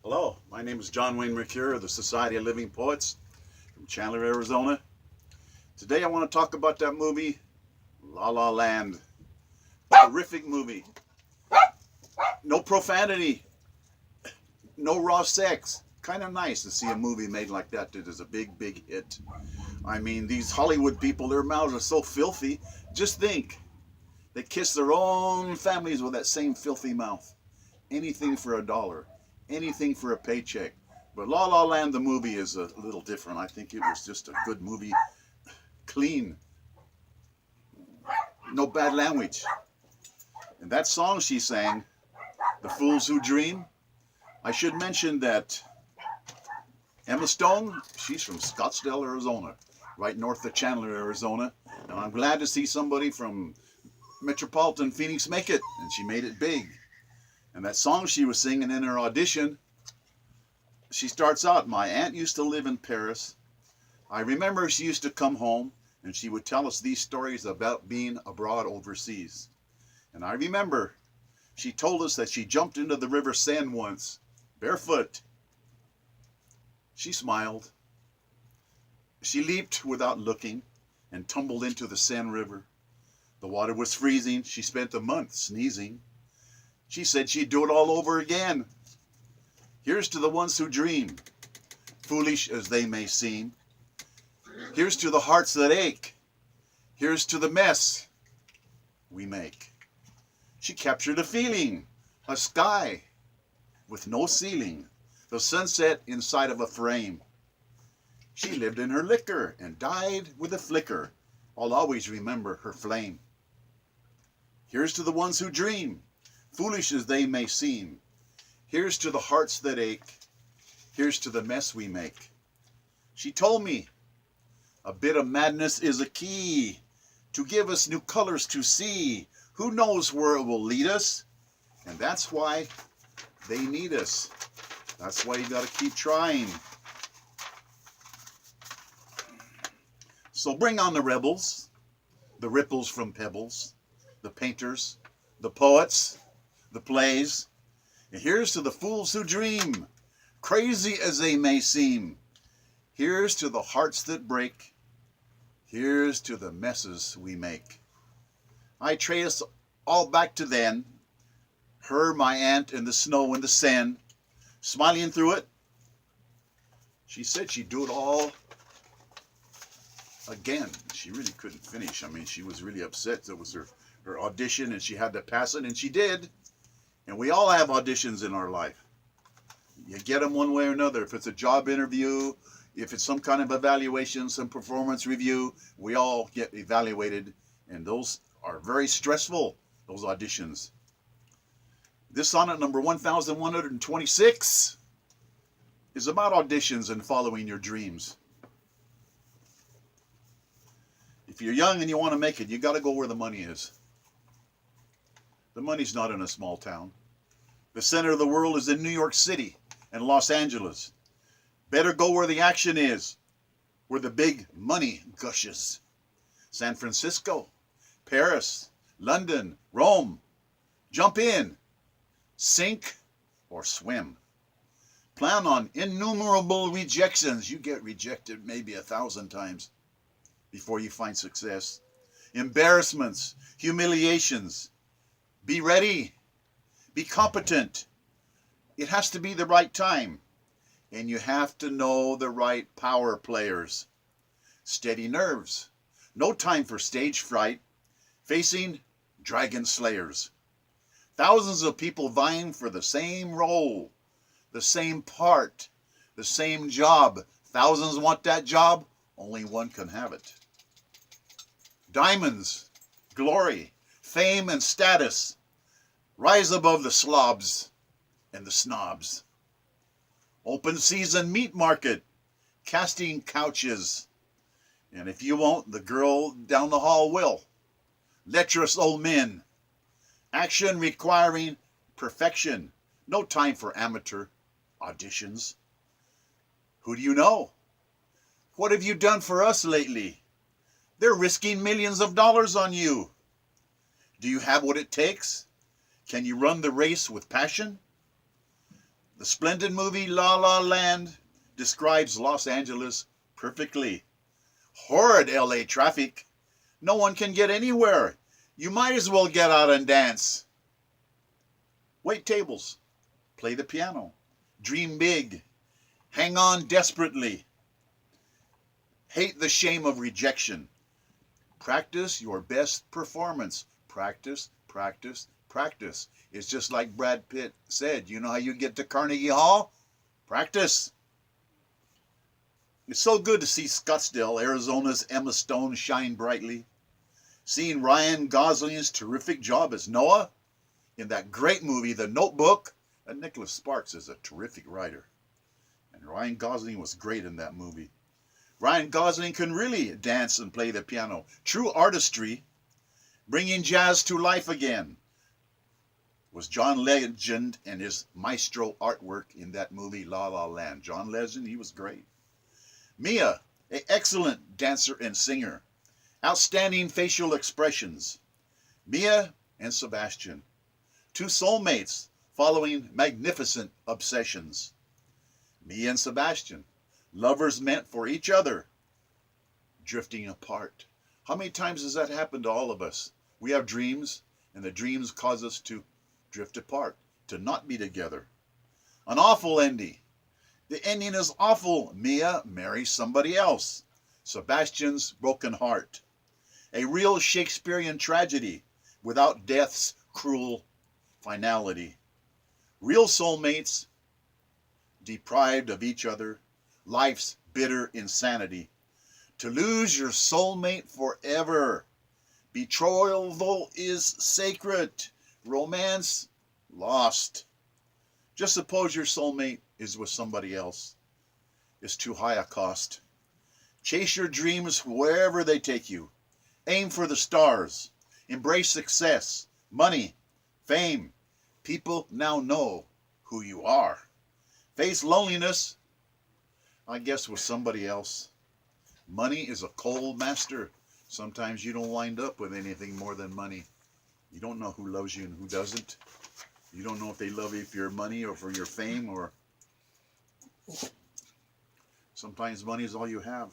Hello, my name is John Wayne Mercure of the Society of Living Poets from Chandler, Arizona. Today I want to talk about that movie, La La Land. Terrific movie. No profanity, no raw sex. Kind of nice to see a movie made like that is a big, big hit. I mean, these Hollywood people, their mouths are so filthy. Just think, they kiss their own families with that same filthy mouth. Anything for a dollar, anything for a paycheck. But La La Land, the movie, is a little different. I think it was just a good movie, clean, no bad language. And that song she sang, The Fools Who Dream, I should mention that Emma Stone, she's from Scottsdale, Arizona, right north of Chandler, Arizona. And I'm glad to see somebody from metropolitan Phoenix make it, and she made it big. And that song she was singing in her audition, she starts out, my aunt used to live in Paris. I remember she used to come home and she would tell us these stories about being abroad overseas. And I remember she told us that she jumped into the River Seine once, barefoot. She smiled. She leaped without looking and tumbled into the Seine River. The water was freezing. She spent a month sneezing. She said she'd do it all over again. Here's to the ones who dream, foolish as they may seem. Here's to the hearts that ache. Here's to the mess we make. She captured a feeling, a sky with no ceiling, the sunset inside of a frame. She lived in her liquor and died with a flicker. I'll always remember her flame. Here's to the ones who dream, foolish as they may seem. Here's to the hearts that ache. Here's to the mess we make. She told me a bit of madness is a key to give us new colors to see. Who knows where it will lead us? And that's why they need us. That's why you got to keep trying. So bring on the rebels, the ripples from pebbles, the painters, the poets, the plays. And here's to the fools who dream, crazy as they may seem. Here's to the hearts that break. Here's to the messes we make. I trace all back to then. Her, my aunt, in the snow and the Seine, smiling through it. She said she'd do it all again. She really couldn't finish. I mean, she was really upset. It was her audition and she had to pass it, and she did. And we all have auditions in our life. You get them one way or another. If it's a job interview, if it's some kind of evaluation, some performance review, we all get evaluated. And those are very stressful, those auditions. This sonnet number 1126 is about auditions and following your dreams. If you're young and you want to make it, you got to go where the money is. The money's not in a small town. The center of the world is in New York City and Los Angeles. Better go where the action is, where the big money gushes. San Francisco, Paris, London, Rome. Jump in, sink or swim. Plan on innumerable rejections. You get rejected maybe 1,000 times before you find success. Embarrassments, humiliations. Be ready. Be competent. It has to be the right time. And you have to know the right power players. Steady nerves. No time for stage fright. Facing dragon slayers. Thousands of people vying for the same role, the same part, the same job. Thousands want that job. Only one can have it. Diamonds, glory, fame, and status. Rise above the slobs and the snobs. Open season meat market, casting couches. And if you won't, the girl down the hall will. Lecherous old men. Action requiring perfection. No time for amateur auditions. Who do you know? What have you done for us lately? They're risking millions of dollars on you. Do you have what it takes? Can you run the race with passion? The splendid movie La La Land describes Los Angeles perfectly. Horrid LA traffic. No one can get anywhere. You might as well get out and dance. Wait tables. Play the piano. Dream big. Hang on desperately. Hate the shame of rejection. Practice your best performance. Practice, practice, practice. It's just like Brad Pitt said. You know how you get to Carnegie Hall? Practice. It's so good to see Scottsdale, Arizona's Emma Stone shine brightly. Seeing Ryan Gosling's terrific job as Noah in that great movie, The Notebook. And Nicholas Sparks is a terrific writer. And Ryan Gosling was great in that movie. Ryan Gosling can really dance and play the piano. True artistry, bringing jazz to life again, was John Legend and his maestro artwork in that movie La La Land. John Legend, he was great. Mia, an excellent dancer and singer. Outstanding facial expressions. Mia and Sebastian, two soulmates following magnificent obsessions. Mia and Sebastian, lovers meant for each other, drifting apart. How many times has that happened to all of us? We have dreams, and the dreams cause us to drift apart, to not be together. An awful ending. The ending is awful. Mia marries somebody else. Sebastian's broken heart. A real Shakespearean tragedy without death's cruel finality. Real soulmates deprived of each other. Life's bitter insanity. To lose your soulmate forever. Betrothal is sacred. Romance lost. Just suppose your soulmate is with somebody else. It's too high a cost. Chase your dreams wherever they take you. Aim for the stars. Embrace success, money, fame. People now know who you are. Face loneliness, I guess, with somebody else. Money is a cold master. Sometimes you don't wind up with anything more than money. You don't know who loves you and who doesn't. You don't know if they love you for your money or for your fame, or sometimes money is all you have.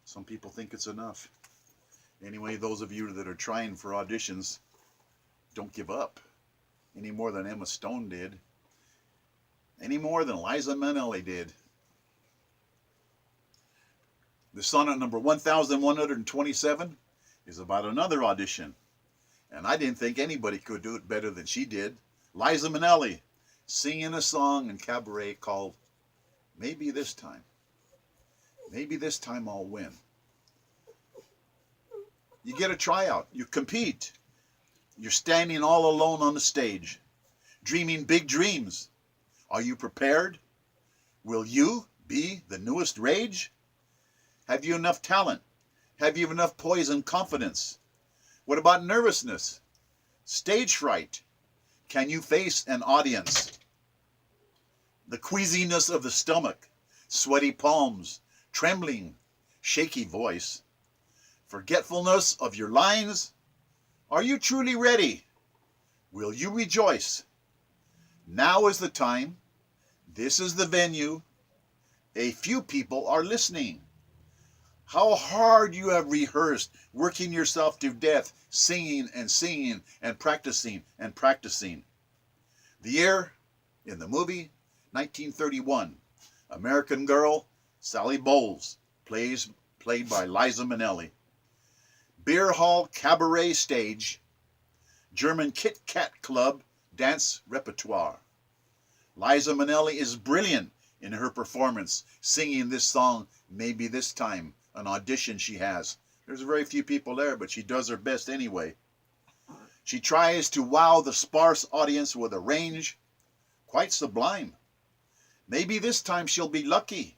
Some people think it's enough. Anyway, those of you that are trying for auditions, don't give up any more than Emma Stone did, any more than Liza Minnelli did. The sonnet number 1127 is about another audition, and I didn't think anybody could do it better than she did. Liza Minnelli singing a song in cabaret called Maybe This Time. Maybe this time I'll win. You get a tryout. You compete. You're standing all alone on the stage, dreaming big dreams. Are you prepared? Will you be the newest rage? Have you enough talent? Have you enough poise and confidence? What about nervousness? Stage fright? Can you face an audience? The queasiness of the stomach, sweaty palms, trembling, shaky voice. Forgetfulness of your lines? Are you truly ready? Will you rejoice? Now is the time. This is the venue. A few people are listening. How hard you have rehearsed, working yourself to death, singing and practicing and practicing. The year in the movie, 1931. American Girl, Sally Bowles, played by Liza Minnelli. Beer hall cabaret stage, German Kit Kat Club dance repertoire. Liza Minnelli is brilliant in her performance, singing this song, Maybe This Time, an audition she has. There's very few people there, but she does her best anyway. She tries to wow the sparse audience with a range quite sublime. Maybe this time she'll be lucky.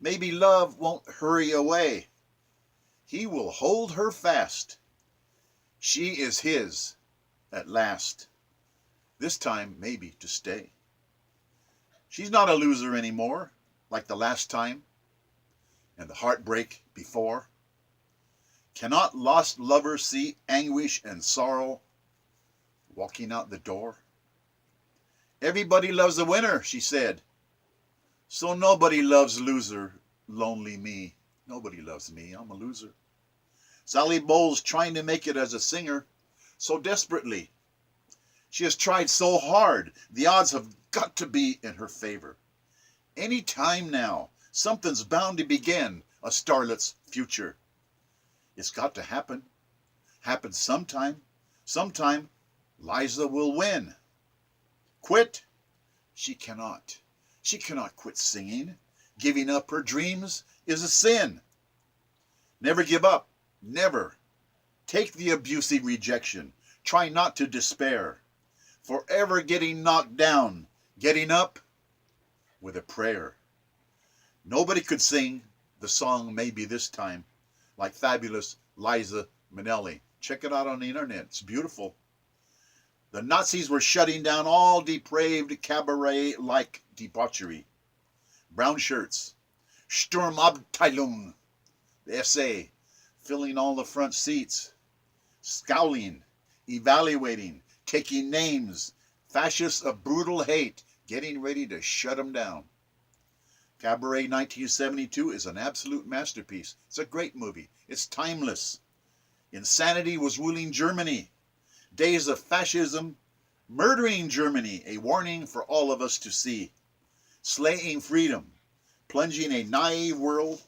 Maybe love won't hurry away. He will hold her fast. She is his at last. This time maybe to stay. She's not a loser anymore, like the last time and the heartbreak before. Cannot lost lovers see anguish and sorrow walking out the door? Everybody loves a winner, she said. So nobody loves loser, lonely me. Nobody loves me, I'm a loser. Sally Bowles trying to make it as a singer so desperately. She has tried so hard, the odds have got to be in her favor. Any time now, something's bound to begin a starlet's future. It's got to happen. Happen sometime. Sometime, Liza will win. Quit? She cannot. She cannot quit singing. Giving up her dreams is a sin. Never give up. Never. Take the abusive rejection. Try not to despair. Forever getting knocked down. Getting up with a prayer. Nobody could sing the song Maybe This Time like fabulous Liza Minnelli. Check it out on the internet. It's beautiful. The Nazis were shutting down all depraved cabaret-like debauchery. Brown shirts. Sturmabteilung. The SA. Filling all the front seats. Scowling. Evaluating. Taking names. Fascists of brutal hate. Getting ready to shut them down. Cabaret 1972 is an absolute masterpiece. It's a great movie. It's timeless. Insanity was ruling Germany. Days of fascism, murdering Germany, a warning for all of us to see. Slaying freedom, plunging a naive world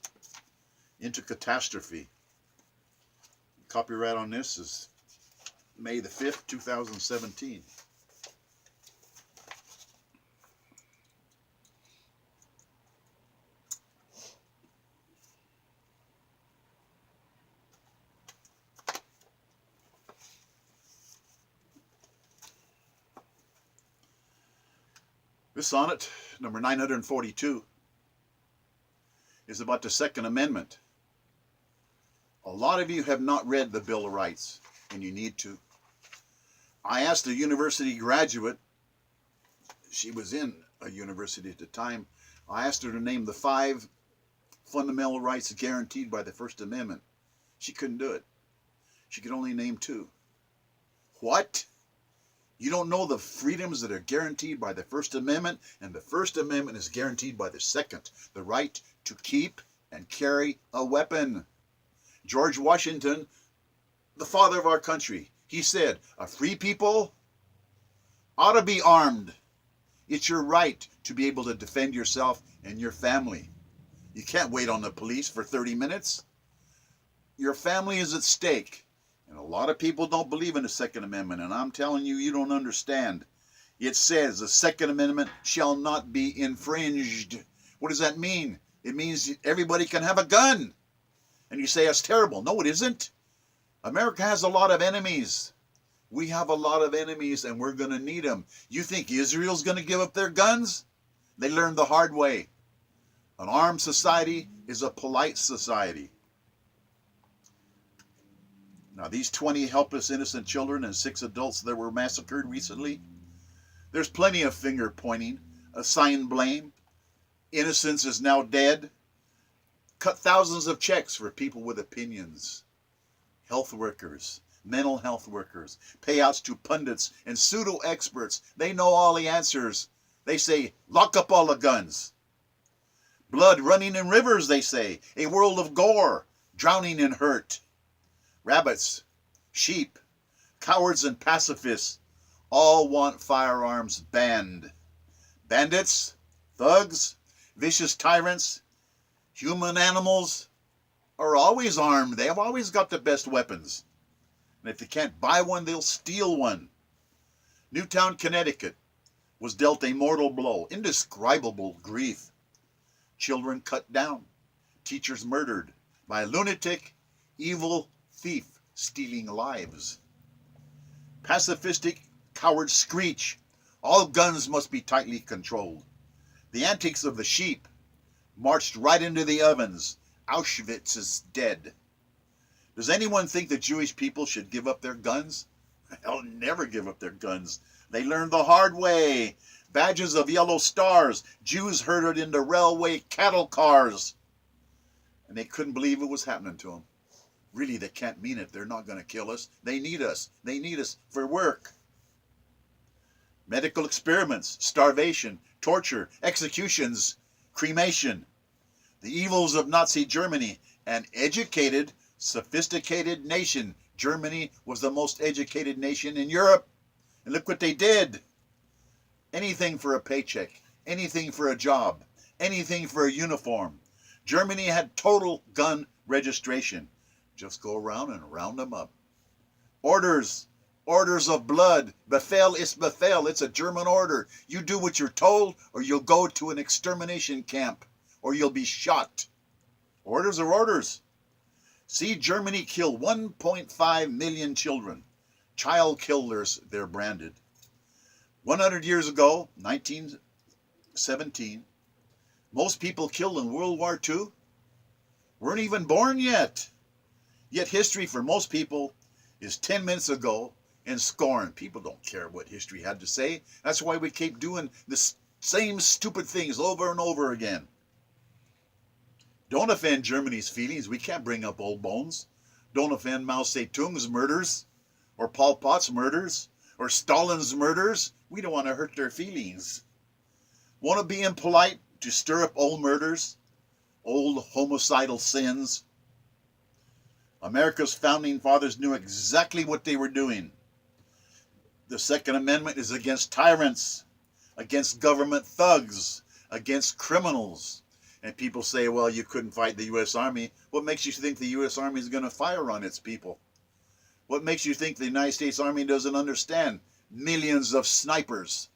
into catastrophe. Copyright on this is May the 5th, 2017. This sonnet, number 942, is about the Second Amendment. A lot of you have not read the Bill of Rights, and you need to. I asked a university graduate, she was in a university at the time, I asked her to name the 5 fundamental rights guaranteed by the First Amendment. She couldn't do it. She could only name 2. What? You don't know the freedoms that are guaranteed by the First Amendment, and the First Amendment is guaranteed by the Second, the right to keep and carry a weapon. George Washington, the father of our country, he said, a free people ought to be armed. It's your right to be able to defend yourself and your family. You can't wait on the police for 30 minutes. Your family is at stake. And a lot of people don't believe in the Second Amendment, and I'm telling you, you don't understand. It says the Second Amendment shall not be infringed. What does that mean? It means everybody can have a gun. And you say, that's terrible. No, it isn't. America has a lot of enemies. We have a lot of enemies, and we're going to need them. You think Israel's going to give up their guns? They learned the hard way. An armed society is a polite society. Now, these 20 helpless innocent children and 6 adults that were massacred recently, there's plenty of finger pointing, assigned blame. Innocence is now dead. Cut thousands of checks for people with opinions. Health workers, mental health workers, payouts to pundits and pseudo-experts. They know all the answers. They say, lock up all the guns. Blood running in rivers, they say. A world of gore, drowning in hurt. Rabbits, sheep, cowards and pacifists all want firearms banned. Bandits, thugs, vicious tyrants, human animals are always armed. They have always got the best weapons. And if they can't buy one, they'll steal one. Newtown, Connecticut was dealt a mortal blow, indescribable grief. Children cut down, teachers murdered by a lunatic, evil thief stealing lives. Pacifistic cowards screech, all guns must be tightly controlled. The antics of the sheep marched right into the ovens. Auschwitz is dead. Does anyone think the Jewish people should give up their guns? They'll never give up their guns. They learned the hard way. Badges of yellow stars, Jews herded into railway cattle cars. And they couldn't believe it was happening to them. Really, they can't mean it. They're not going to kill us. They need us. They need us for work. medical experiments, starvation, torture, executions, cremation. The evils of Nazi Germany, an educated, sophisticated nation. Germany was the most educated nation in Europe. And look what they did. Anything for a paycheck, anything for a job, anything for a uniform. Germany had total gun registration. Just go around and round them up. Orders of blood. Befehl ist Befehl. It's a German order. You do what you're told, or you'll go to an extermination camp, or you'll be shot. Orders are orders. See Germany kill 1.5 million children. Child killers, they're branded. 100 years ago, 1917, most people killed in World War II weren't even born yet. Yet history for most people is 10 minutes ago and scorn. People don't care what history had to say. That's why we keep doing the same stupid things over and over again. Don't offend Germany's feelings. We can't bring up old bones. Don't offend Mao Zedong's murders, or Pol Pot's murders, or Stalin's murders. We don't want to hurt their feelings. Want to be impolite to stir up old murders, old homicidal sins? America's founding fathers knew exactly what they were doing. The Second Amendment is against tyrants, against government thugs, against criminals. And people say, well, you couldn't fight the U.S. Army. What makes you think the U.S. Army is going to fire on its people? What makes you think the United States Army doesn't understand millions of snipers?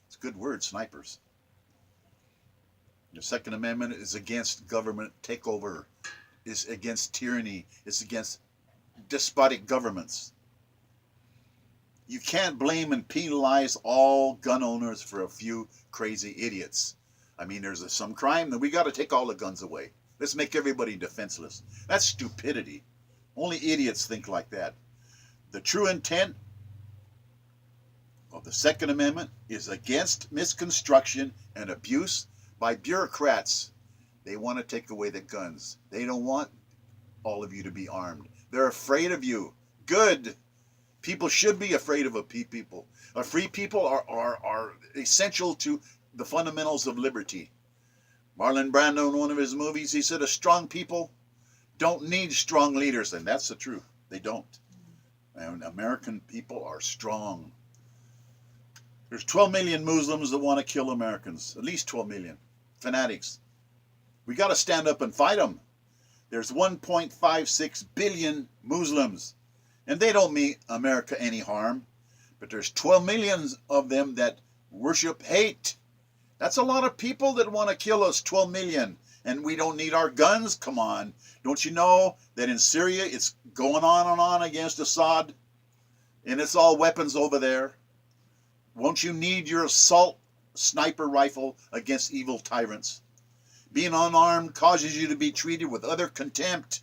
It's a good word, snipers. The Second Amendment is against government takeover. It's against tyranny. It's against despotic governments. You can't blame and penalize all gun owners for a few crazy idiots. I mean, there's some crime, then we got to take all the guns away. Let's make everybody defenseless. That's stupidity. Only idiots think like that. The true intent of the Second Amendment is against misconstruction and abuse by bureaucrats. They want to take away the guns. They don't want all of you to be armed. They're afraid of you. Good. People should be afraid of a people. A free people are essential to the fundamentals of liberty. Marlon Brando, in one of his movies, he said, a strong people don't need strong leaders. And that's the truth. They don't. And American people are strong. There's 12 million Muslims that want to kill Americans. At least 12 million. Fanatics. We got to stand up and fight them. There's 1.56 billion Muslims. And they don't mean America any harm. But there's 12 million of them that worship hate. That's a lot of people that want to kill us, 12 million. And we don't need our guns? Come on. Don't you know that in Syria it's going on and on against Assad? And it's all weapons over there. Won't you need your assault sniper rifle against evil tyrants? Being unarmed causes you to be treated with utter contempt.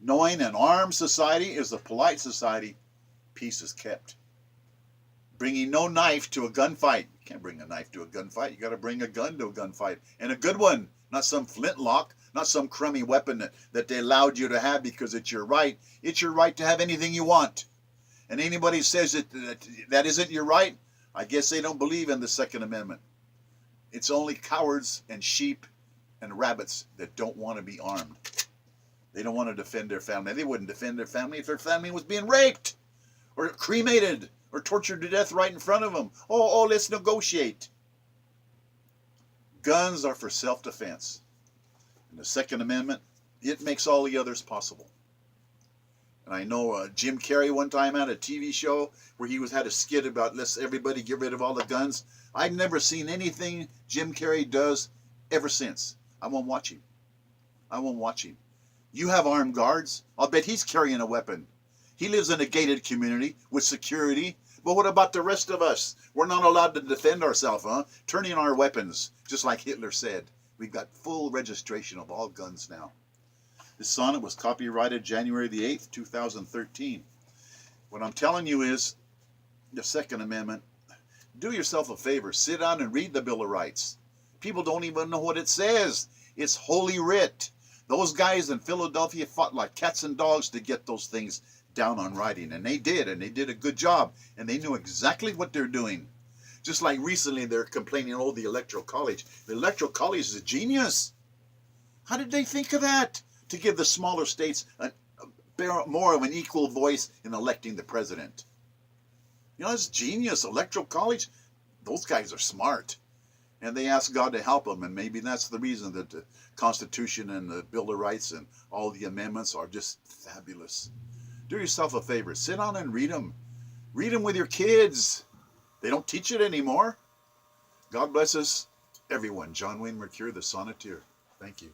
Knowing an armed society is a polite society, peace is kept. Bringing no knife to a gunfight. You can't bring a knife to a gunfight. You got to bring a gun to a gunfight. And a good one. Not some flintlock. Not some crummy weapon that they allowed you to have because it's your right. It's your right to have anything you want. And anybody says that isn't your right, I guess they don't believe in the Second Amendment. It's only cowards and sheep and rabbits that don't want to be armed. They don't want to defend their family. They wouldn't defend their family if their family was being raped or cremated or tortured to death right in front of them. Oh, let's negotiate. Guns are for self-defense. And the Second Amendment, it makes all the others possible. And I know Jim Carrey one time had a TV show where he had a skit about let's everybody get rid of all the guns. I've never seen anything Jim Carrey does ever since. I won't watch him. I won't watch him. You have armed guards. I'll bet he's carrying a weapon. He lives in a gated community with security. But what about the rest of us? We're not allowed to defend ourselves, huh? Turn in our weapons, just like Hitler said. We've got full registration of all guns now. This sonnet was copyrighted January the 8th, 2013. What I'm telling you is, the Second Amendment, do yourself a favor. Sit down and read the Bill of Rights. People don't even know what it says. It's Holy Writ. Those guys in Philadelphia fought like cats and dogs to get those things down on writing. And they did a good job. And they knew exactly what they're doing. Just like recently they're complaining, oh, the Electoral College. The Electoral College is a genius. How did they think of that? To give the smaller states more of an equal voice in electing the president. You know, it's genius. Electoral College, those guys are smart. And they ask God to help them, and maybe that's the reason that the Constitution and the Bill of Rights and all the amendments are just fabulous. Do yourself a favor. Sit down and read them. Read them with your kids. They don't teach it anymore. God bless us, everyone. John Wayne Mercure, the Sonneteer. Thank you.